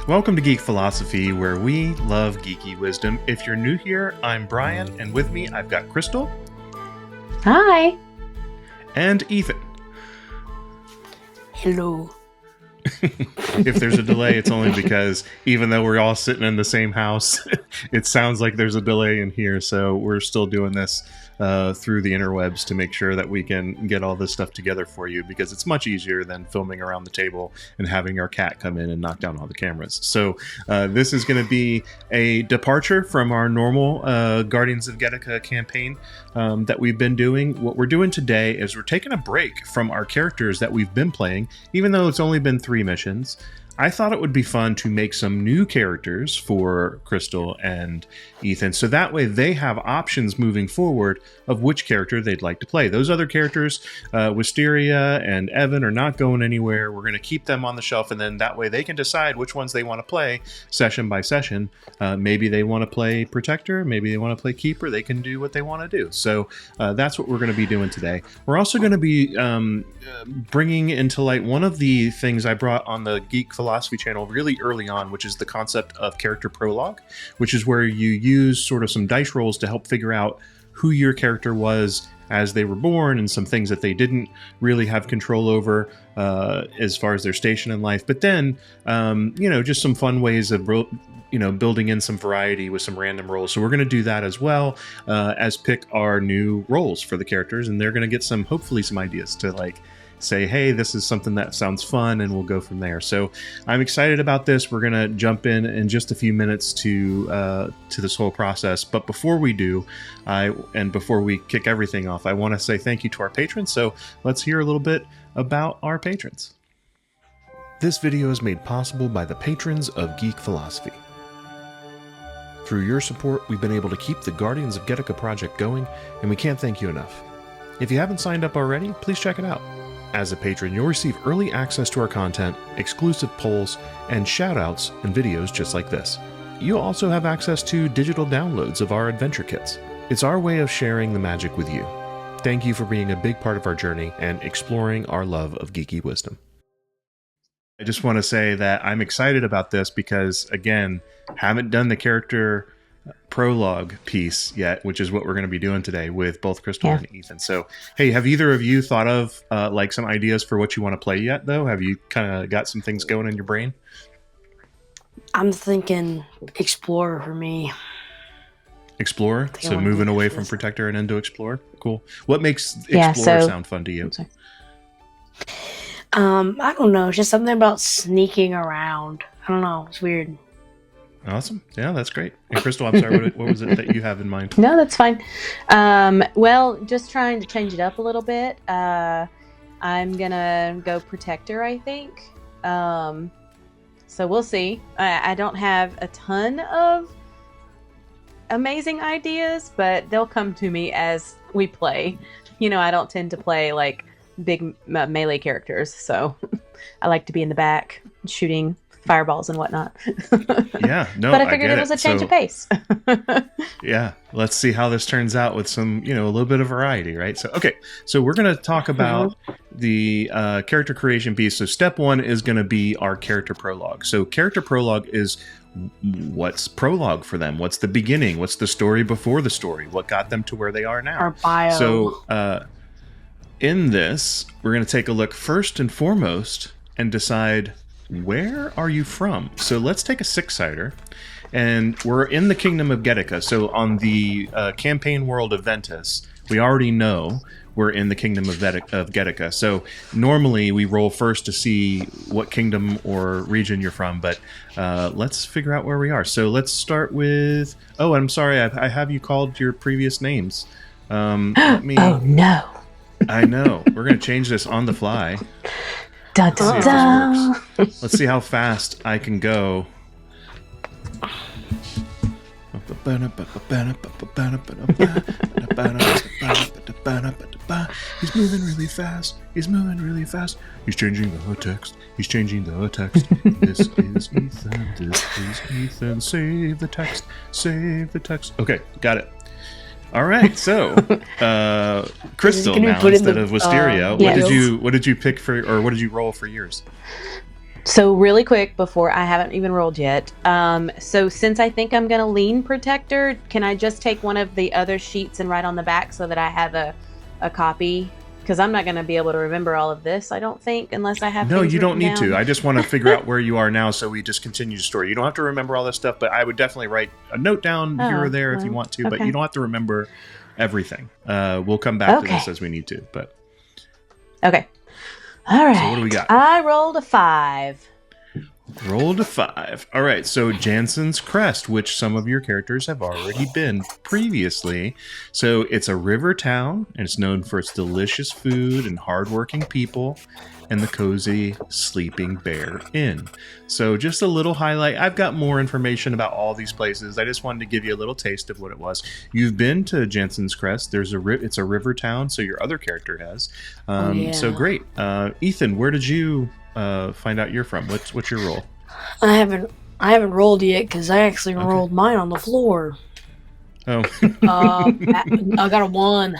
Welcome to Geek Philosophy, where we love geeky wisdom. If you're new here, I'm Brian, and with me I've got Crystal. Hi. And Ethan. Hello. If there's a delay, it's only because even though we're all sitting in the same house, it sounds like there's a delay in here, so we're still doing this through the interwebs to make sure that we can get all this stuff together for you, because it's much easier than filming around the table and having our cat come in and knock down all the cameras. So this is going to be a departure from our normal Guardians of Getica campaign that we've been doing. What we're doing today is we're taking a break from our characters that we've been playing, even though it's only been 3 missions. I thought it would be fun to make some new characters for Crystal and Ethan, so that way they have options moving forward of which character they'd like to play. Those other characters, Wisteria and Evan, are not going anywhere. We're going to keep them on the shelf, and then that way they can decide which ones they want to play session by session. Maybe they want to play Protector, maybe they want to play Keeper. They can do what they want to do. So that's what we're going to be doing today. We're also going to be bringing into light one of the things I brought on the Geek Philosophy channel really early on, which is the concept of Character Prologue, which is where you use sort of some dice rolls to help figure out who your character was as they were born and some things that they didn't really have control over as far as their station in life. But then, just some fun ways of building in some variety with some random rolls. So we're going to do that as well as pick our new roles for the characters, and they're going to get hopefully some ideas to say, hey, this is something that sounds fun, and we'll go from there. So I'm excited about this. We're going to jump in just a few minutes to this whole process. But before we do, before we kick everything off, I want to say thank you to our patrons. So let's hear a little bit about our patrons. This video is made possible by the patrons of Geek Philosophy. Through your support, we've been able to keep the Guardians of Getica project going, and we can't thank you enough. If you haven't signed up already, please check it out. As a patron, you'll receive early access to our content, exclusive polls, and shoutouts and videos just like this. You'll also have access to digital downloads of our adventure kits. It's our way of sharing the magic with you. Thank you for being a big part of our journey and exploring our love of geeky wisdom. I just want to say that I'm excited about this because, again, haven't done the character prologue piece yet, which is what we're going to be doing today with both Crystal and Ethan. So, hey, have either of you thought of some ideas for what you want to play yet, though? Have you kind of got some things going in your brain? I'm thinking Explorer for me. Explorer? So moving away from Protector and into Explorer? Cool. What makes Explorer sound fun to you? I don't know. It's just something about sneaking around. I don't know. It's weird. Awesome. Yeah, that's great. And Crystal, I'm sorry, what was it that you have in mind? No, that's fine. Well, just trying to change it up a little bit. I'm going to go Protector, I think. So we'll see. I don't have a ton of amazing ideas, but they'll come to me as we play. I don't tend to play big melee characters, so I like to be in the back shooting fireballs and whatnot. Yeah, no, but I figured it was a change of pace. Yeah, let's see how this turns out with some, a little bit of variety, right? So, okay, so we're going to talk about the character creation piece. So step 1 is going to be our character prologue. So character prologue is what's prologue for them? What's the beginning? What's the story before the story? What got them to where they are now? Our bio. So in this, we're going to take a look first and foremost and decide, where are you from? So let's take a 6-sider, and we're in the Kingdom of Getica. So on the campaign world of Ventus, we already know we're in the Kingdom of Getica. So normally we roll first to see what kingdom or region you're from, but let's figure out where we are. So let's start with... Oh, I'm sorry, I have you called your previous names. Oh, no. I know. We're going to change this on the fly. Dun, dun, dun. Let's see how fast I can go. He's moving really fast. He's moving really fast. He's changing the text. He's changing the text. This is Ethan. This is Ethan. Save the text. Save the text. Okay, got it. All right, so Crystal now instead of Wisteria. What did you pick for, or what did you roll for yours? So really quick before I haven't even rolled yet. So since I think I'm gonna lean protector, can I just take one of the other sheets and write on the back so that I have a copy? Because I'm not gonna be able to remember all of this, I don't think, unless I have. No, things you don't written need down. to. I just want to figure out where you are now, so we just continue the story. You don't have to remember all this stuff, but I would definitely write a note down here or there if you want to. But you don't have to remember everything. We'll come back to this as we need to. But okay. All right. So what do we got? I rolled a 5. Rolled a 5. All right, so Jansen's Crest, which some of your characters have already been previously. So it's a river town, and it's known for its delicious food and hardworking people, and the cozy Sleeping Bear Inn. So just a little highlight. I've got more information about all these places. I just wanted to give you a little taste of what it was. You've been to Jansen's Crest. It's a river town, so your other character has. So great. Ethan, where did you find out you're from? What's your role? I haven't rolled yet because I actually rolled mine on the floor. Oh. I got a 1.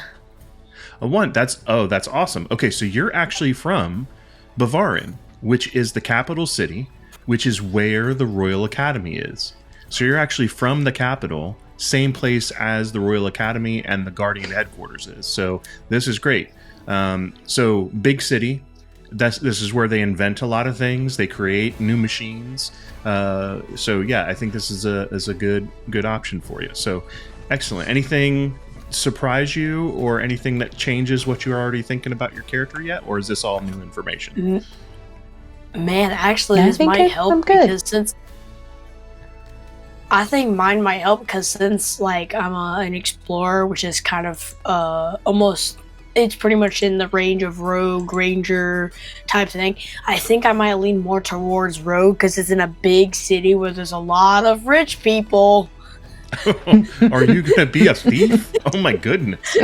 A 1. That's awesome. Okay, so you're actually from Bavarin, which is the capital city, which is where the Royal Academy is. So you're actually from the capital, same place as the Royal Academy and the Guardian headquarters is. So this is great. So big city. This is where they invent a lot of things. They create new machines. So yeah, I think this is a good option for you. So excellent. Anything surprise you or anything that changes what you're already thinking about your character yet, or is this all new information? Man, actually, this might help because since I think mine might help because since like I'm an explorer, which is kind of almost. It's pretty much in the range of rogue, ranger type of thing. I think I might lean more towards rogue because it's in a big city where there's a lot of rich people. Are you going to be a thief? Oh my goodness.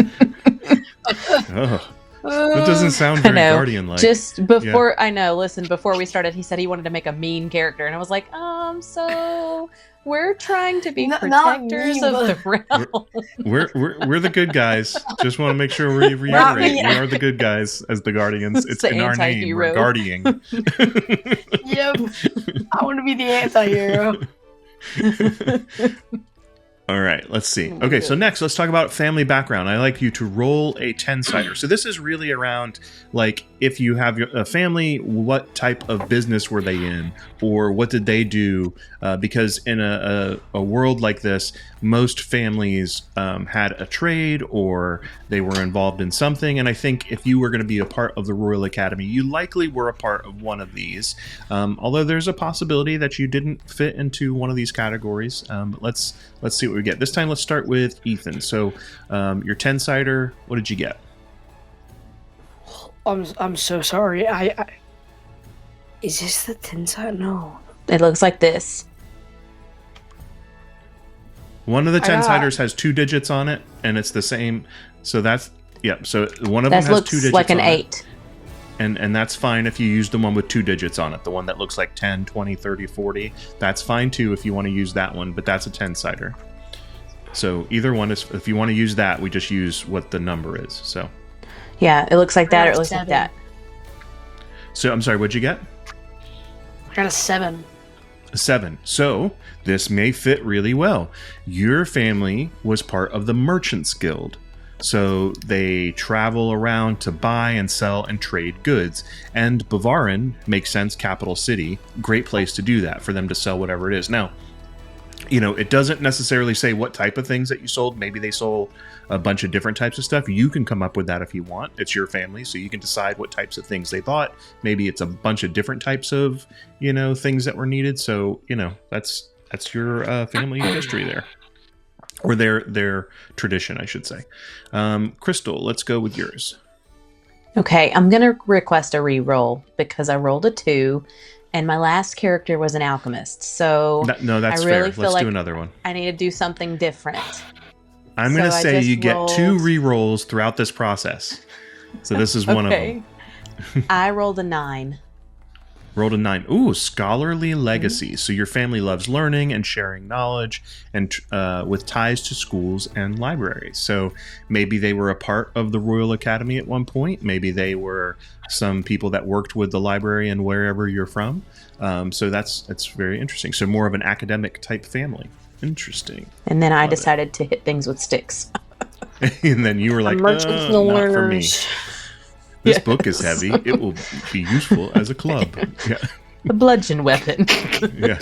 Oh, that doesn't sound very Guardian-like. Just before, I know, listen, before we started, he said he wanted to make a mean character. And I was like, so we're trying to be protectors of the realm. We're the good guys. Just want to make sure we reiterate. We are the good guys as the Guardians. It's in our name. We're guarding. Yep. I want to be the anti-hero. All right, let's see. Okay, so next, let's talk about family background. I like you to roll a 10-sider. So this is really around, like, if you have a family, what type of business were they in? Or what did they do? Because in a world like this, most families had a trade or they were involved in something. And I think if you were going to be a part of the Royal Academy, you likely were a part of one of these. Although there's a possibility that you didn't fit into one of these categories. But let's see what we get. This time, let's start with Ethan. So your 10-sider, what did you get? I'm so sorry. I is this the 10-sider? No. It looks like this. One of the 10-siders has 2 digits on it, and it's the same. So that's, so one of them has 2 digits like an on 8. it. And that's fine if you use the one with 2 digits on it. The one that looks like 10, 20, 30, 40. That's fine too if you want to use that one, but that's a 10-sider. So either one is, if you want to use that, we just use what the number is. So yeah, it looks like that or it looks like that. So I'm sorry, what'd you get? I got a 7. A 7. So this may fit really well. Your family was part of the Merchants Guild. So they travel around to buy and sell and trade goods. And Bavarin makes sense, capital city. Great place to do that, for them to sell whatever it is. Now, it doesn't necessarily say what type of things that you sold. Maybe they sold a bunch of different types of stuff. You can come up with that if you want. It's your family, so you can decide what types of things they bought. Maybe it's a bunch of different types of, things that were needed. So, that's your family history there. Or their tradition, I should say. Crystal, let's go with yours. Okay, I'm going to request a re-roll because I rolled a 2. And my last character was an alchemist, so no, that's I really fair. feel Let's like do another one. I need to do something different. I'm going to say you get 2 re-rolls throughout this process. So this is one of them. I rolled a 9. Rolled a 9. Ooh, scholarly legacy. So your family loves learning and sharing knowledge, and with ties to schools and libraries. So maybe they were a part of the Royal Academy at one point. Maybe they were some people that worked with the librarian wherever you're from. So that's very interesting. So more of an academic type family. Interesting. And then I decided to hit things with sticks. And then you were like, Merchants and the not for me. learners. This book is heavy. It will be useful as a club. Yeah. A bludgeon weapon. Yeah.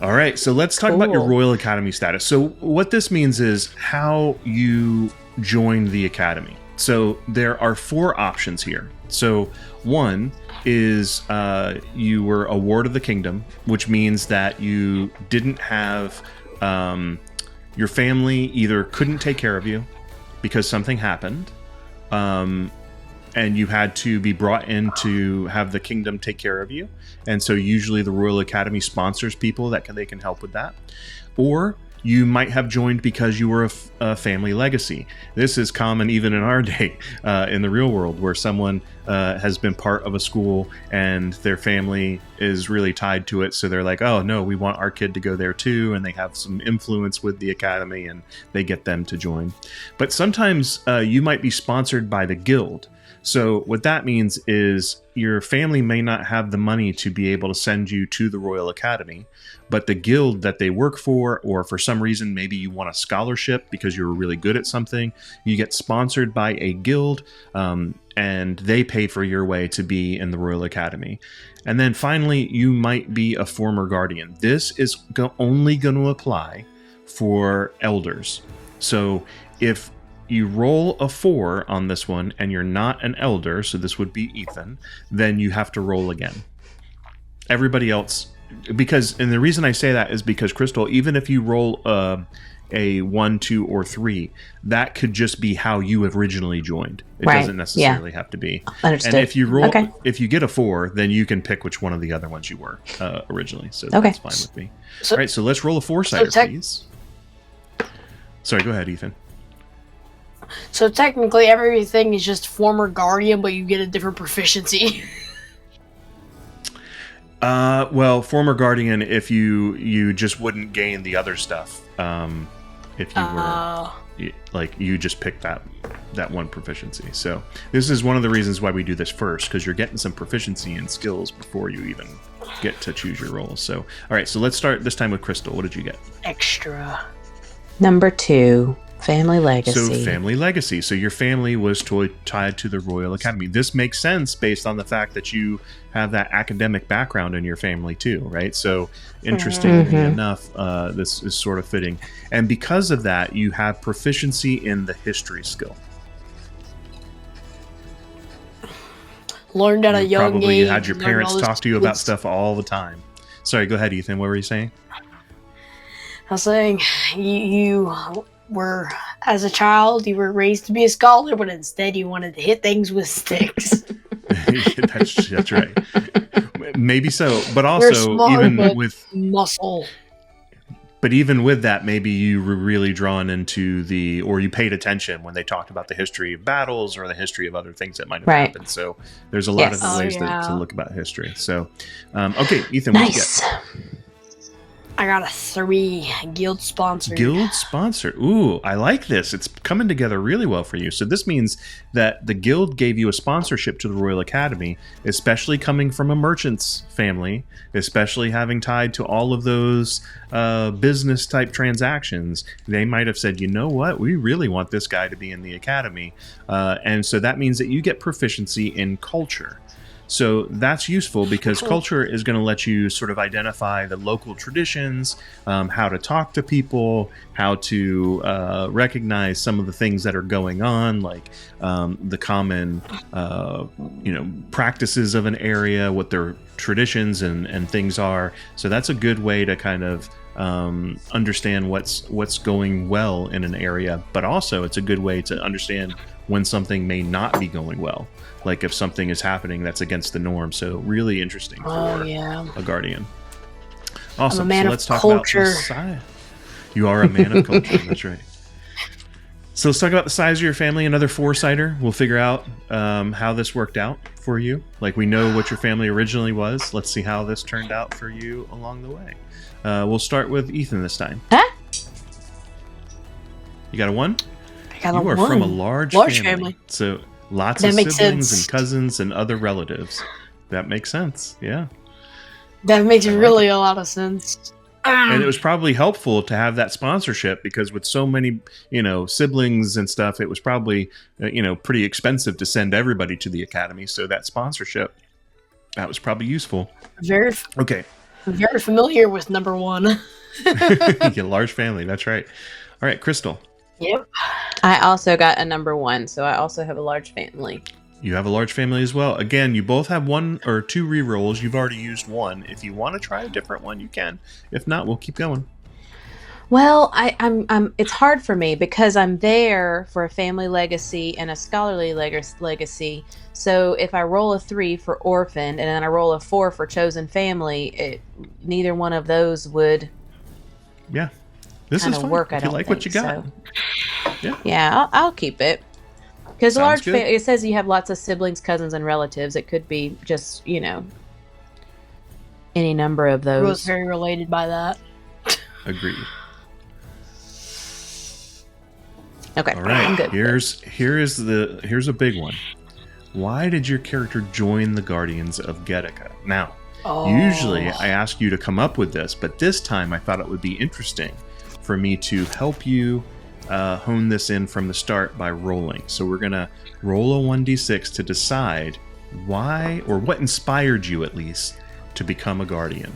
All right. So let's talk about your Royal Academy status. So what this means is how you joined the Academy. So there are 4 options here. So one is you were a ward of the kingdom, which means that you didn't have your family either couldn't take care of you because something happened, and you had to be brought in to have the kingdom take care of you. And so usually the Royal Academy sponsors people that they can help with that. Or you might have joined because you were a family legacy. This is common even in our day, in the real world, where someone has been part of a school and their family is really tied to it. So they're like, oh, no, we want our kid to go there too. And they have some influence with the academy and they get them to join. But sometimes you might be sponsored by the guild. So what that means is your family may not have the money to be able to send you to the Royal Academy, but the guild that they work for, or for some reason, maybe you want a scholarship because you were really good at something, you get sponsored by a guild, and they pay for your way to be in the Royal Academy. And then finally, you might be a former guardian. This is only going to apply for elders. So if you roll a 4 on this one and you're not an elder, so this would be Ethan, then you have to roll again. Everybody else, and the reason I say that is because, Crystal, even if you roll a 1, 2, or 3, that could just be how you originally joined. It doesn't necessarily have to be. Understood. And if you roll, if you get a 4, then you can pick which one of the other ones you were originally. So that's fine with me. All right, so let's roll a 4-sider, please. Sorry, go ahead, Ethan. So technically everything is just former guardian, but you get a different proficiency. Well, former guardian, if you just wouldn't gain the other stuff. If you were you just picked that one proficiency. So this is one of the reasons why we do this first, because you're getting some proficiency and skills before you even get to choose your roles. So all right, so let's start this time with Crystal. What did you get? Extra. Number 2. Family legacy. So family legacy. So your family was tied to the Royal Academy. This makes sense based on the fact that you have that academic background in your family too, right? So interestingly enough, this is sort of fitting. And because of that, you have proficiency in the history skill. Learned at a young age. You had your parents talk to you about stuff all the time. Sorry, go ahead, Ethan. What were you saying? I was saying you were, as a child, you were raised to be a scholar, but instead you wanted to hit things with sticks. that's right. Maybe so, but also smart, even with muscle. But even with that, maybe you were really drawn into or you paid attention when they talked about the history of battles or the history of other things that might have happened. So there's a lot of ways to look about history. So, okay, Ethan, what did you get? I got a 3, guild sponsored. Guild sponsored. Ooh, I like this. It's coming together really well for you. So this means that the guild gave you a sponsorship to the Royal Academy, especially coming from a merchant's family, especially having tied to all of those business type transactions. They might have said, you know what, we really want this guy to be in the academy. And so that means that you get proficiency in culture. So that's useful because culture is going to let you sort of identify the local traditions, how to talk to people, how to recognize some of the things that are going on, like the common, practices of an area, what their traditions and things are. So that's a good way to kind of understand what's going well in an area, but also it's a good way to understand when something may not be going well, like if something is happening that's against the norm. So really interesting for a guardian. Awesome. I'm a man so let's of talk culture. about you are a man of culture. That's right. So let's talk about the size of your family. Another 4-sider. We'll figure out how this worked out for you. Like, we know what your family originally was. Let's see how this turned out for you along the way. We'll start with Ethan this time. Huh? You got a 1? I got You a are 1. from a large family. So lots That of makes siblings sense. and cousins and other relatives. That makes sense. Yeah. That makes I like really a lot of sense. And it was probably helpful to have that sponsorship, because with so many, siblings and stuff, it was probably, pretty expensive to send everybody to the academy. So that sponsorship, that was probably useful. Very, Okay. very familiar with number 1. Yeah, large family. That's right. All right, Crystal. Yep. I also got a number 1, so I also have a large family. You have a large family as well. Again, you both have 1 or 2 rerolls. You've already used 1. If you want to try a different one, you can. If not, we'll keep going. Well, I'm. It's hard for me because I'm there for a family legacy and a scholarly legacy. So if I roll a 3 for orphaned and then I roll a 4 for chosen family, neither one of those would. Yeah, this is fun. Work. If you like what you got. So. Yeah, I'll keep it. Because Sounds large, good. it says you have lots of siblings, cousins, and relatives. It could be just, any number of I was those. very related by that. Agreed. Okay, All right. I'm good. Here's a big one. Why did your character join the Guardians of Getica? Now, usually I ask you to come up with this, but this time I thought it would be interesting for me to help you hone this in from the start by rolling. So we're gonna roll a 1d6 to decide why, or what inspired you at least, to become a Guardian.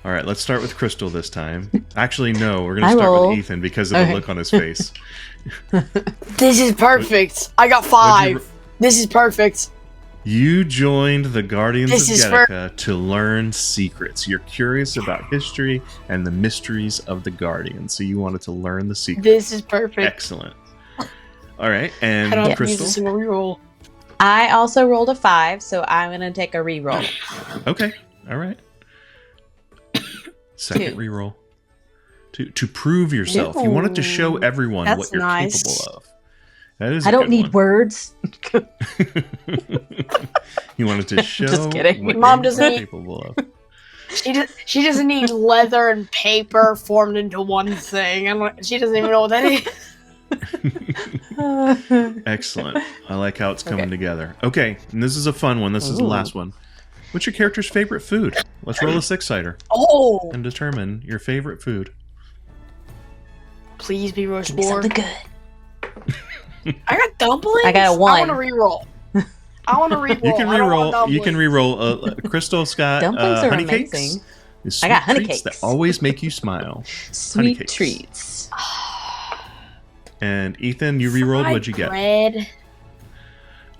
All right, let's start with Crystal this time. Actually, no, we're gonna start with Ethan because of the look on his face. This is perfect. I got 5. This is perfect. You joined the Guardians This of is Getica to learn secrets. You're curious about history and the mysteries of the Guardians, so you wanted to learn the secrets. This is perfect. Excellent. All right, I and don't have to use Crystal? a single reroll. I also rolled a 5, so I'm going to take a reroll. Okay, all right. Second 2. reroll. To prove yourself. You wanted to show everyone That's what you're nice. capable of. That is a I don't good need one. words. You wanted to show Just kidding. what Mom you're doesn't need- capable of. She doesn't need leather and paper formed into one thing. She doesn't even know what that is. Excellent. I like how it's coming Okay. together. Okay, and this is a fun one. This is the last one. What's your character's favorite food? Let's roll a 6-sider Oh, and determine your favorite food. please be roast Give me boar. something good. I got dumplings. I got a I 1. want to reroll. I want to reroll. You can I don't want reroll. You can dumplings. reroll. Crystal's got Dumplings are honey amazing. cakes. I got honey treats cakes. that always make you smile. Sweet cakes. treats. And Ethan, you rerolled. Fried What'd you get? bread.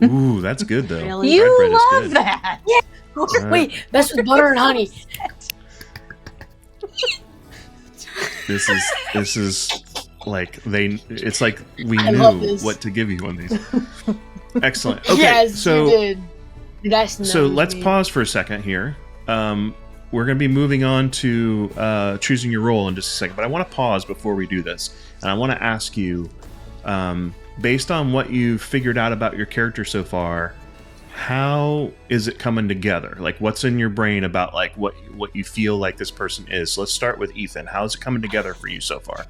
Ooh, that's good though. Really? Fried bread You is love good. that. Wait, that's with butter and honey. This is like it's like we I love knew this. what to give you on these. Excellent. Okay, Yes, so you did. That's so let's me. pause for a second here. We're going to be moving on to choosing your role in just a second, but I want to pause before we do this, and I want to ask you, based on what you've figured out about your character so far, how is it coming together? Like, what's in your brain about like what you feel like this person is? So let's start with Ethan. How's it coming together for you so far?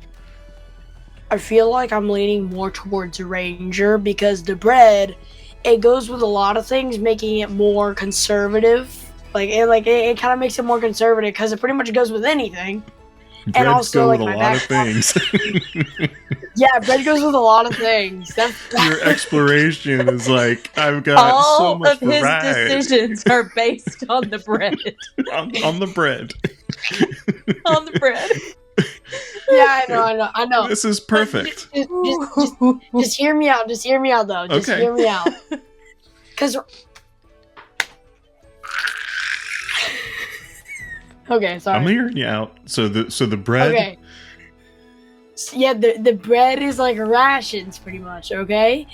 I feel like I'm leaning more towards a ranger because the bread, it goes with a lot of things, making it more conservative. It kind of makes it more conservative because it pretty much goes with anything. Breads also, go like, with a my lot of background- things. Yeah, bread goes with a lot of things. Your exploration is like, I've got so All much of his variety decisions are based on the bread. on the bread. On the bread. Yeah, I know. This is perfect. Just hear me out. Just hear me out, though. Just Okay. hear me out. Because. Okay, sorry. I'm hearing you out. So the bread. Okay. Yeah, the bread is like rations, pretty much. Okay.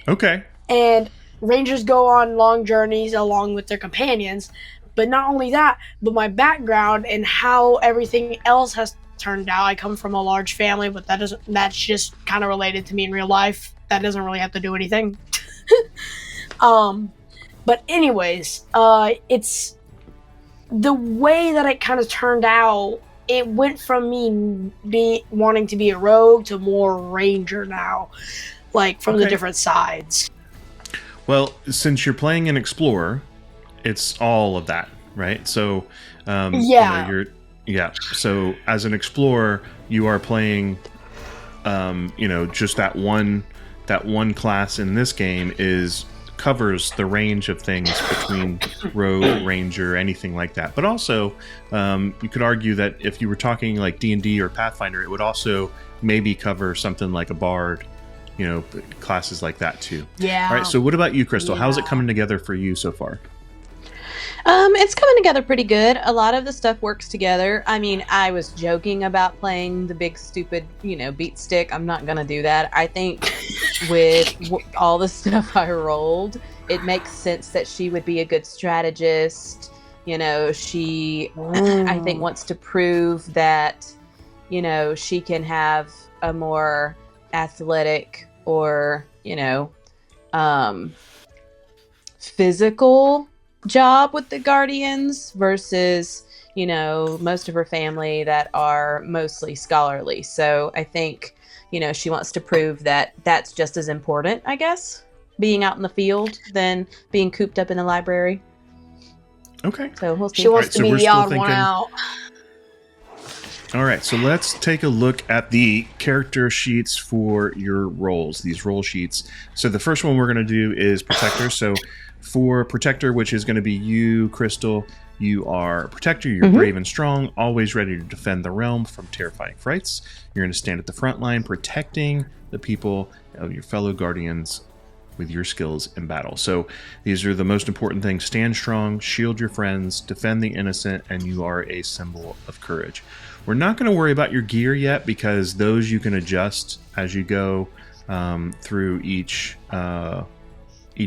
Okay. And rangers go on long journeys along with their companions, but not only that, but my background and how everything else has turned out. I come from a large family, but that's just kind of related to me in real life. That doesn't really have to do anything. But anyways, it's the way that it kind of turned out. It went from me wanting to be a rogue to more ranger now, like from the different sides. Well, since you're playing an explorer, it's all of that, right? So, So as an explorer, you are playing, just that one class in this game covers the range of things between rogue, ranger, anything like that. But also, you could argue that if you were talking like D&D or Pathfinder, it would also maybe cover something like a bard, classes like that too. Yeah. All right. So what about you, Crystal? How's it coming together for you so far? It's coming together pretty good. A lot of the stuff works together. I mean, I was joking about playing the big stupid, beat stick. I'm not going to do that. I think with all the stuff I rolled, it makes sense that she would be a good strategist. She, I think, wants to prove that, she can have a more athletic or, physical job with the Guardians versus, most of her family that are mostly scholarly. So I think, she wants to prove that that's just as important, I guess, being out in the field than being cooped up in the library. Okay. So we'll see. She wants to be the odd one out. All right, so let's take a look at the character sheets for your roles, these role sheets. So the first one we're going to do is Protector. So for Protector, which is going to be you, Crystal, you are a Protector. You're brave and strong, always ready to defend the realm from terrifying frights. You're going to stand at the front line, protecting the people of your fellow Guardians with your skills in battle. So these are the most important things. Stand strong, shield your friends, defend the innocent, and you are a symbol of courage. We're not going to worry about your gear yet because those you can adjust as you go through each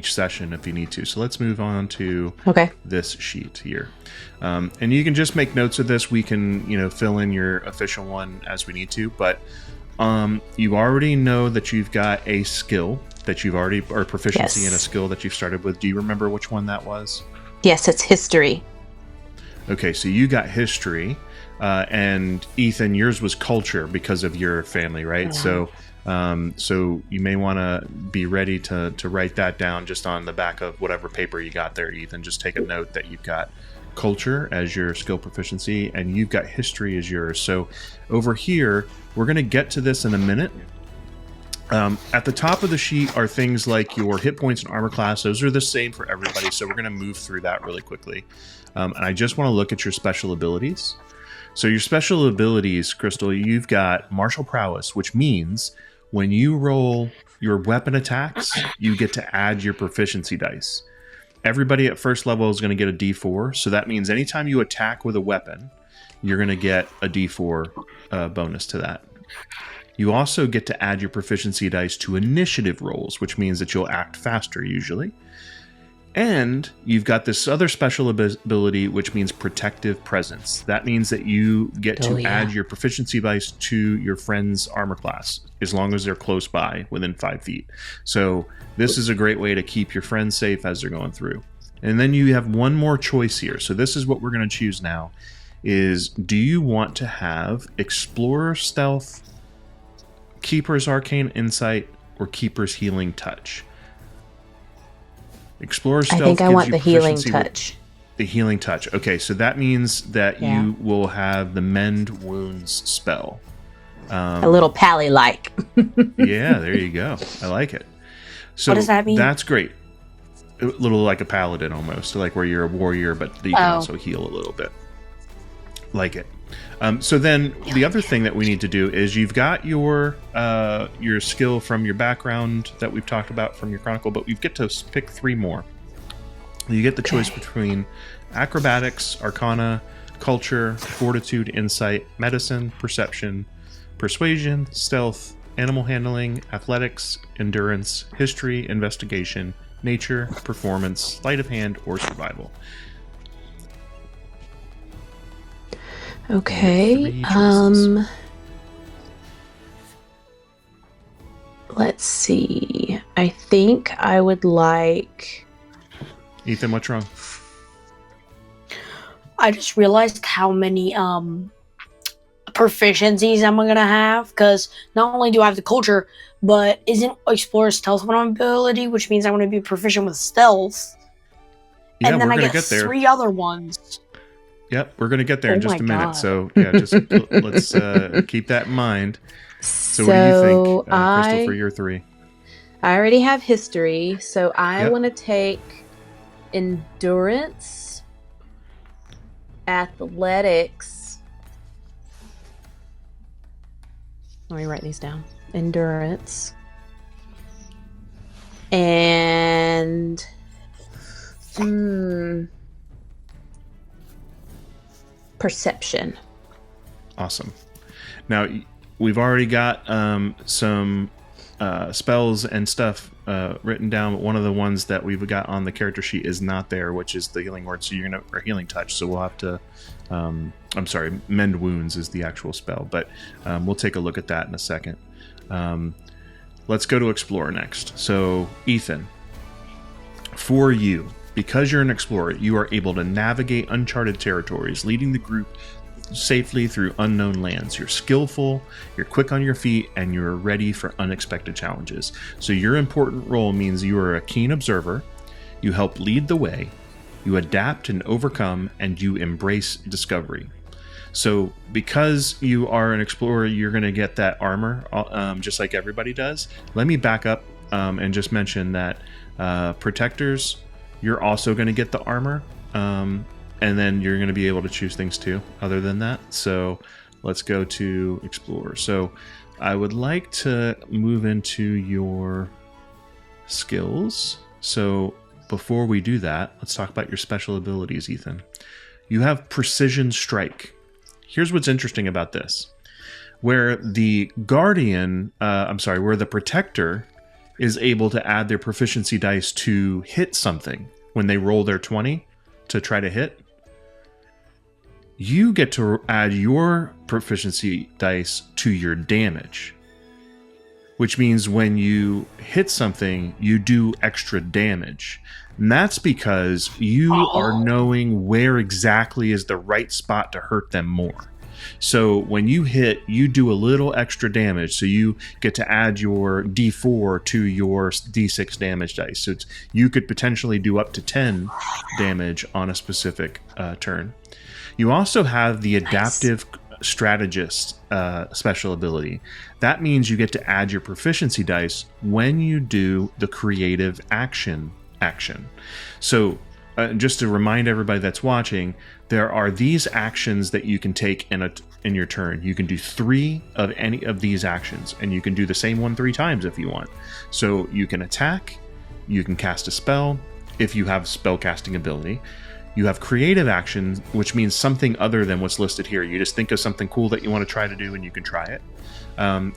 session if you need to. So let's move on to this sheet here. And you can just make notes of this. We can, fill in your official one as we need to, but you already know that you've got a skill that you've already, or proficiency in a skill that you've started with. Do you remember which one that was? Yes, it's history. Okay, so you got history, and Ethan, yours was culture because of your family, right? Yeah. So you may want to be ready to write that down just on the back of whatever paper you got there, Ethan. Just take a note that you've got culture as your skill proficiency, and you've got history as yours. So over here, we're going to get to this in a minute. At the top of the sheet are things like your hit points and armor class. Those are the same for everybody, so we're going to move through that really quickly. And I just want to look at your special abilities. So your special abilities, Crystal, you've got martial prowess, which means when you roll your weapon attacks, you get to add your proficiency dice. Everybody at first level is going to get a D4, so that means anytime you attack with a weapon, you're going to get a D4 bonus to that. You also get to add your proficiency dice to initiative rolls, which means that you'll act faster usually. And you've got this other special ability, which means protective presence. That means that you get to add your proficiency dice to your friend's armor class, as long as they're close by, within 5 feet. So this is a great way to keep your friends safe as they're going through. And then you have one more choice here. So this is what we're going to choose now, is do you want to have Explorer Stealth, Keeper's Arcane Insight, or Keeper's Healing Touch? Explorer Stealth. I think I want the Healing Touch. The Healing Touch. Okay, so that means that you will have the Mend Wounds spell. A little pally-like. Yeah, there you go. I like it. So what does that mean? That's great. A little like a paladin almost, like where you're a warrior, but you can also heal a little bit. Like it. So then the other thing that we need to do is you've got your skill from your background that we've talked about from your chronicle, but you get to pick 3 more. You get the choice between acrobatics, arcana, culture, fortitude, insight, medicine, perception, persuasion, stealth, animal handling, athletics, endurance, history, investigation, nature, performance, sleight of hand, or survival. Okay. Let's see. I think I would like Ethan, what's wrong? I just realized how many proficiencies I'm gonna have, because not only do I have the culture, but isn't Explorer stealth one ability, which means I'm gonna be proficient with stealth. Yeah, And then we're I gonna get get there. 3 other ones. Yep, we're gonna get there in Oh just a my minute. God. So yeah, just let's keep that in mind. So what do you think, Crystal, for your 3? I already have history, so I Yep. want to take endurance, athletics. Let me write these down. Endurance. And perception. Awesome. Now we've already got some spells and stuff written down, but one of the ones that we've got on the character sheet is not there, which is the healing word. So you're gonna or healing touch. So we'll have to. I'm sorry, mend wounds is the actual spell, but we'll take a look at that in a second. Let's go to Explorer next. So Ethan, for you, because you're an explorer, you are able to navigate uncharted territories, leading the group safely through unknown lands. You're skillful, you're quick on your feet, and you're ready for unexpected challenges. So your important role means you are a keen observer, you help lead the way, you adapt and overcome, and you embrace discovery. So because you are an explorer, you're going to get that armor just like everybody does. Let me back up and just mention that protectors, you're also going to get the armor. And then you're going to be able to choose things too, other than that. So let's go to Explorer. So I would like to move into your skills. So before we do that, let's talk about your special abilities, Ethan. You have Precision Strike. Here's what's interesting about this. Where the Guardian, where the Protector is able to add their proficiency dice to hit something when they roll their 20 to try to hit, you get to add your proficiency dice to your damage, which means when you hit something, you do extra damage. And that's because you are knowing where exactly is the right spot to hurt them more. So when you hit, you do a little extra damage. So you get to add your D4 to your D6 damage dice. So you could potentially do up to 10 damage on a specific turn. You also have the Adaptive Strategist special ability. That means you get to add your proficiency dice when you do the creative action. So just to remind everybody that's watching, there are these actions that you can take in your turn. You can do 3 of any of these actions, and you can do the same one 3 times if you want. So you can attack, you can cast a spell if you have spell casting ability. You have creative actions, which means something other than what's listed here. You just think of something cool that you want to try to do, and you can try it.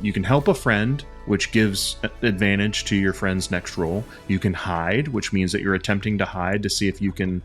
You can help a friend, which gives advantage to your friend's next roll. You can hide, which means that you're attempting to hide to see if you can,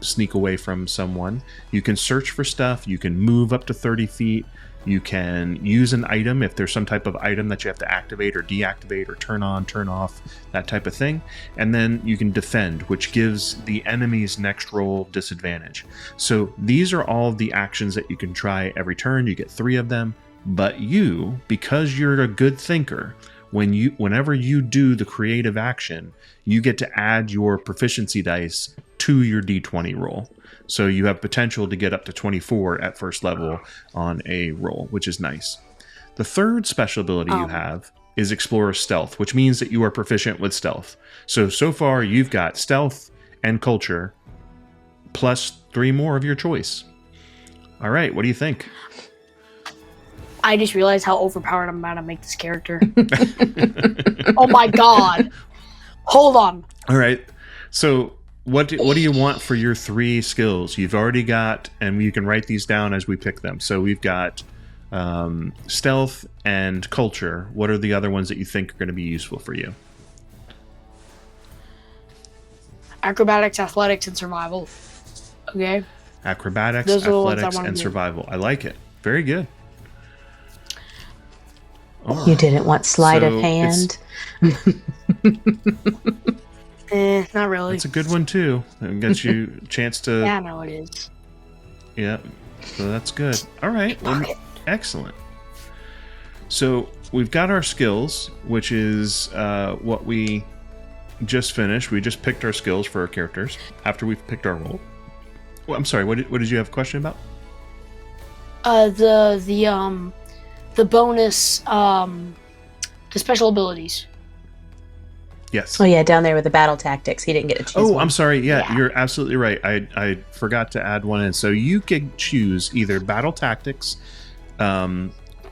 sneak away from someone. You can search for stuff. You can move up to 30 feet. You can use an item if there's some type of item that you have to activate or deactivate or turn on, turn off, that type of thing. And then you can defend, which gives the enemy's next roll disadvantage. So these are all the actions that you can try every turn. You get 3 of them. But you, because you're a good thinker, whenever you do the creative action, you get to add your proficiency dice to your D20 roll. So you have potential to get up to 24 at first level on a roll, which is nice. The third special ability you have is Explorer Stealth, which means that you are proficient with stealth. So far you've got stealth and culture plus 3 more of your choice. All right, what do you think? I just realized how overpowered I'm about to make this character. Oh my god. Hold on. All right. So what do you want for your 3 skills? You've already got, and you can write these down as we pick them. So we've got stealth and culture. What are the other ones that you think are going to be useful for you? Acrobatics, athletics, and survival. Okay. Acrobatics, Those are the ones I athletics, wanna and do. survival. I like it. Very good. You didn't want sleight of hand. Not really. It's a good one too. It gets you a chance to. Yeah, I know it is. Yeah, so that's good. All right, well, excellent. So we've got our skills, which is what we just finished. We just picked our skills for our characters after we've picked our role. Well, I'm sorry. What did you have a question about? The bonus, the special abilities. Yes. Oh yeah, down there with the battle tactics, he didn't get to choose. Oh, one. I'm sorry. Yeah, you're absolutely right. I forgot to add one in. So you can choose either battle tactics,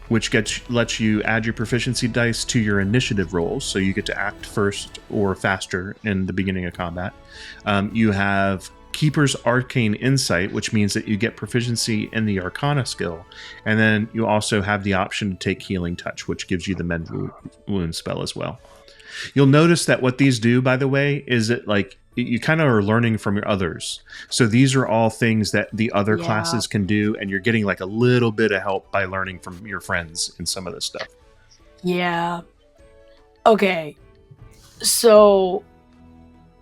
which lets you add your proficiency dice to your initiative rolls, so you get to act first or faster in the beginning of combat. You have Keeper's Arcane Insight, which means that you get proficiency in the Arcana skill, and then you also have the option to take Healing Touch, which gives you the Mend Wound spell as well. You'll notice that what these do, by the way, is that like you kind of are learning from your others. So these are all things that the other classes can do, and you're getting like a little bit of help by learning from your friends in some of this stuff. Yeah. Okay. So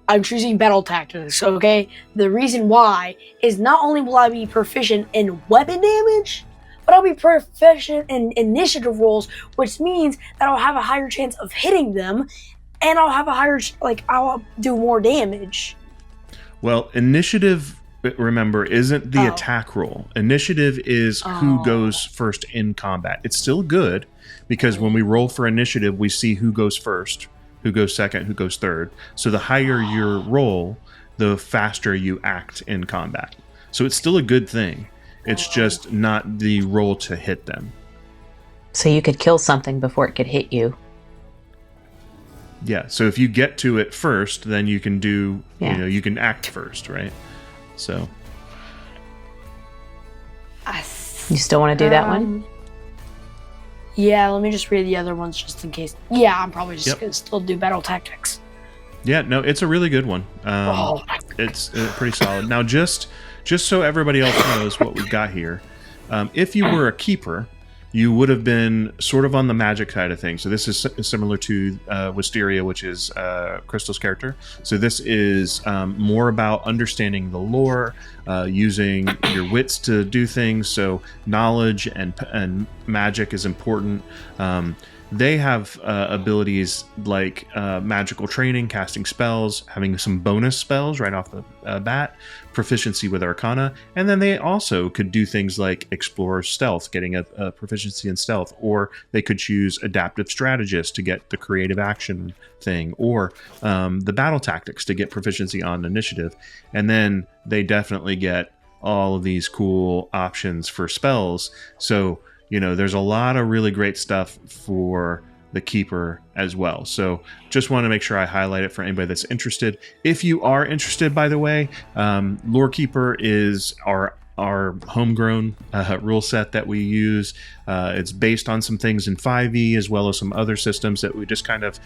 I'm choosing battle tactics, okay? The reason why is not only will I be proficient in weapon damage, but I'll be proficient in initiative rolls, which means that I'll have a higher chance of hitting them, and I'll have a higher, I'll do more damage. Well, initiative, remember, isn't the attack roll. Initiative is who goes first in combat. It's still good, because when we roll for initiative, we see who goes first, who goes second, who goes third. So the higher your roll, the faster you act in combat. So it's still a good thing. It's just not the roll to hit them. So you could kill something before it could hit you. Yeah, so if you get to it first, then you can do, you can act first, right? So. You still want to do that one? Yeah, let me just read the other ones just in case. Yeah, I'm probably just going to still do battle tactics. Yeah, no, it's a really good one. It's pretty solid. Now, just so everybody else knows what we've got here, if you were a keeper, you would have been sort of on the magic side of things. So this is similar to Wisteria, which is Crystal's character. So this is more about understanding the lore, using your wits to do things. So knowledge and magic is important. They have abilities like magical training, casting spells, having some bonus spells right off the bat, proficiency with Arcana, and then they also could do things like explore stealth, getting a proficiency in stealth, or they could choose adaptive strategist to get the creative action thing, or the battle tactics to get proficiency on initiative, and then they definitely get all of these cool options for spells. So there's a lot of really great stuff for the Keeper as well. So just want to make sure I highlight it for anybody that's interested. If you are interested, by the way, Lore Keeper is our homegrown rule set that we use. It's based on some things in 5e as well as some other systems that we just kind of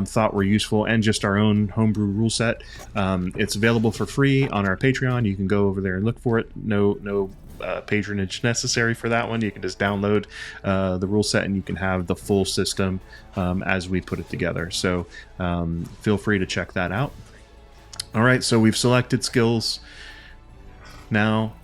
thought were useful, and just our own homebrew rule set. It's available for free on our Patreon. You can go over there and look for it. No patronage necessary for that one. You can just download the rule set and you can have the full system as we put it together. So feel free to check that out. All right, so we've selected skills. Now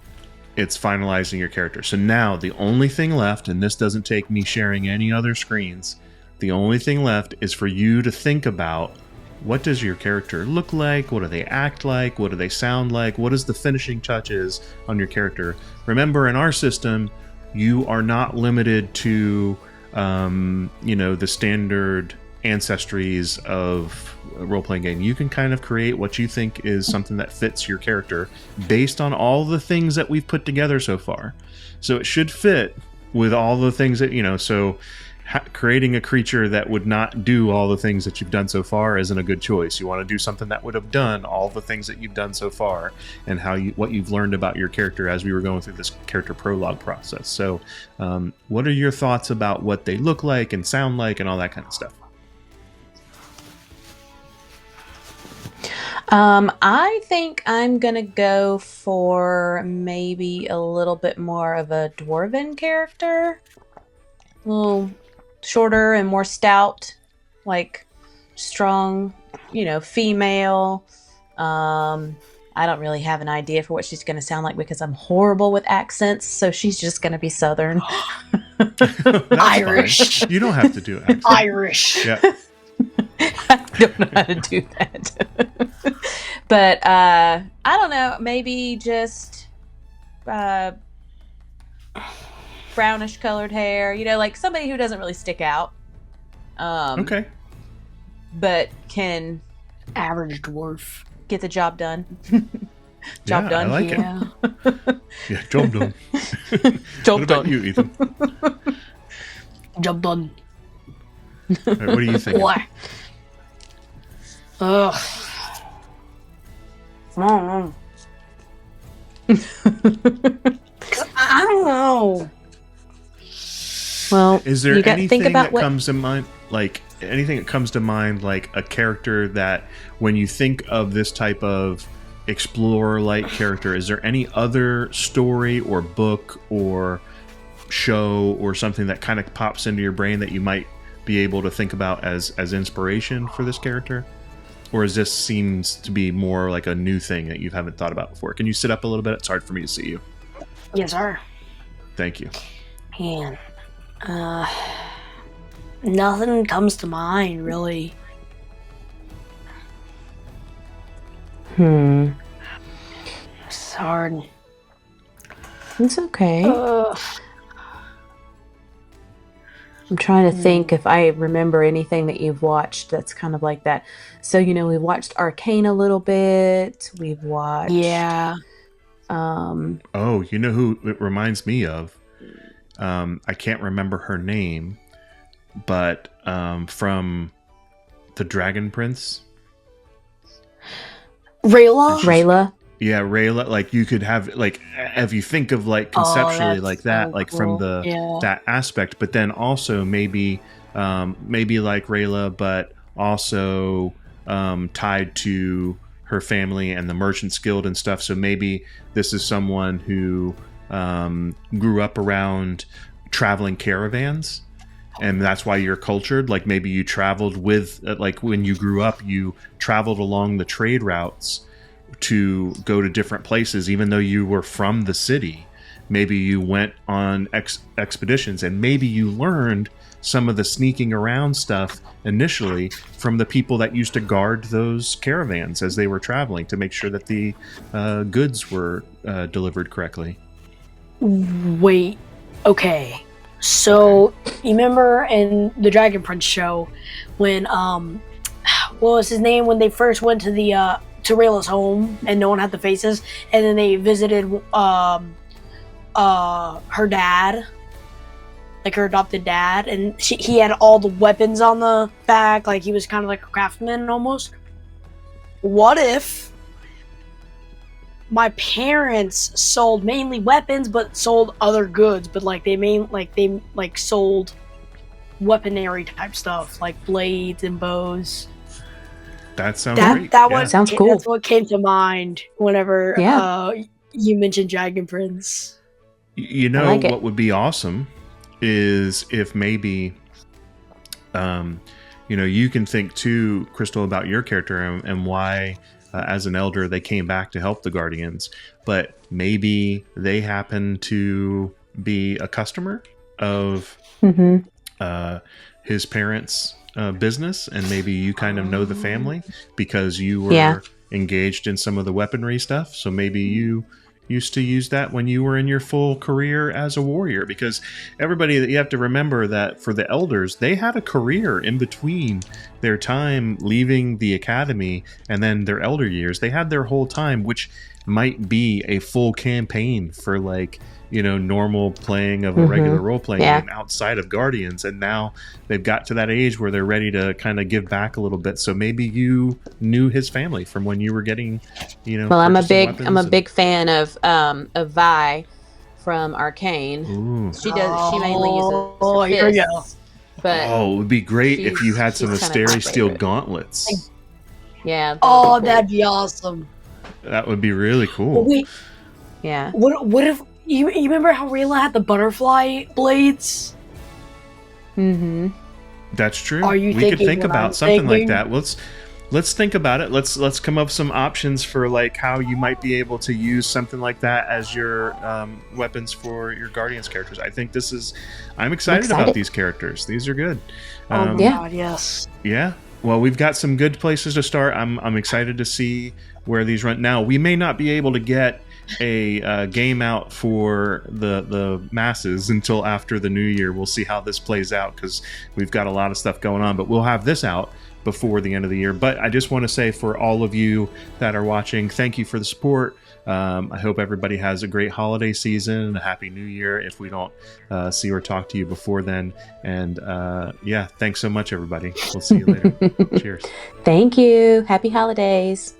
it's finalizing your character. So now the only thing left, and this doesn't take me sharing any other screens, the only thing left is for you to think about, what does your character look like? What do they act like? What do they sound like? What is the finishing touches on your character? Remember, in our system, you are not limited to, the standard ancestries of a role-playing game. You can kind of create what you think is something that fits your character based on all the things that we've put together so far. So it should fit with all the things that, so creating a creature that would not do all the things that you've done so far isn't a good choice. You want to do something that would have done all the things that you've done so far, and what you've learned about your character as we were going through this character prologue process. So what are your thoughts about what they look like and sound like and all that kind of stuff? I think I'm gonna go for maybe a little bit more of a dwarven character. A little shorter and more stout, strong, female. I don't really have an idea for what she's going to sound like because I'm horrible with accents. So she's just going to be Southern. That's Irish. fine. You don't have to do accent. Irish. Yeah. I don't know how to do that. But I don't know. Maybe just brownish colored hair. Like somebody who doesn't really stick out. Okay. But can Average dwarf. get the job done. Job done. I like it. Yeah, job done. Job what about done. you, Ethan? Job done. All right, what do you think? Why? Ugh. I don't know. 'Cause I don't know. Well, Is there you got to anything think about that what. comes to mind, like a character that when you think of this type of explorer-like character, is there any other story or book or show or something that kind of pops into your brain that you might be able to think about as inspiration for this character? Or is this seems to be more like a new thing that you haven't thought about before? Can you sit up a little bit? It's hard for me to see you. Yes, sir. Thank you. Man. Nothing comes to mind, really. It's hard. It's okay. Ugh. I'm trying to think if I remember anything that you've watched that's kind of like that. So, we've watched Arcane a little bit. We've watched... Yeah. Oh, you know who it reminds me of? I can't remember her name, but from the Dragon Prince. Rayla? Yeah, Rayla. Like you could have if you think of conceptually like that, so from cool. that aspect, but then also maybe like Rayla, but also tied to her family and the Merchants Guild and stuff. So maybe this is someone who grew up around traveling caravans, and that's why you're cultured. Like maybe you traveled with, when you grew up, you traveled along the trade routes to go to different places, even though you were from the city. Maybe you went on expeditions, and maybe you learned some of the sneaking around stuff initially from the people that used to guard those caravans as they were traveling to make sure that the goods were delivered correctly. Wait. Okay. So, you remember in the Dragon Prince show when, what was his name? When they first went to the, to Rayla's home and no one had the faces, and then they visited, her dad, like her adopted dad, and he had all the weapons on the back, like he was kind of like a craftsman almost. What if my parents sold mainly weapons, but sold other goods, but they sold weaponry type stuff, like blades and bows. That sounds great. Sounds cool. That's what came to mind whenever you mentioned Dragon Prince. What would be awesome is if maybe you can think too, Crystal, about your character and why as an elder they came back to help the Guardians, but maybe they happen to be a customer of his parents' business, and maybe you kind of know the family because you were engaged in some of the weaponry stuff. So maybe you used to use that when you were in your full career as a warrior, because everybody, that you have to remember that for the elders, they had a career in between their time leaving the academy and then their elder years. They had their whole time, which might be a full campaign for normal playing of a regular role-playing game outside of Guardians, and now they've got to that age where they're ready to kind of give back a little bit. So maybe you knew his family from when you were getting, Well, I'm a big fan of Vi from Arcane. Ooh. She mainly uses here we go. But it would be great if you had some Asteri Steel gauntlets. Yeah. That'd be awesome. That would be really cool. Wait, yeah. What if you remember how Rayla had the butterfly blades? Mm-hmm. That's true. Are you We could thinking think what about I'm something like thinking? that. Let's think about it. Let's come up with some options for like how you might be able to use something like that as your weapons for your Guardians characters. I think I'm excited about these characters. These are good. Oh my Yeah. god, yes. Yeah. Well, we've got some good places to start. I'm excited to see where these run. Now, we may not be able to get a game out for the masses until after the new year. We'll see how this plays out because we've got a lot of stuff going on, but we'll have this out before the end of the year. But I just want to say, for all of you that are watching, thank you for the support. I hope everybody has a great holiday season and a happy new year if we don't see or talk to you before then. And yeah, thanks so much, everybody. We'll see you later. Cheers. Thank you. Happy holidays.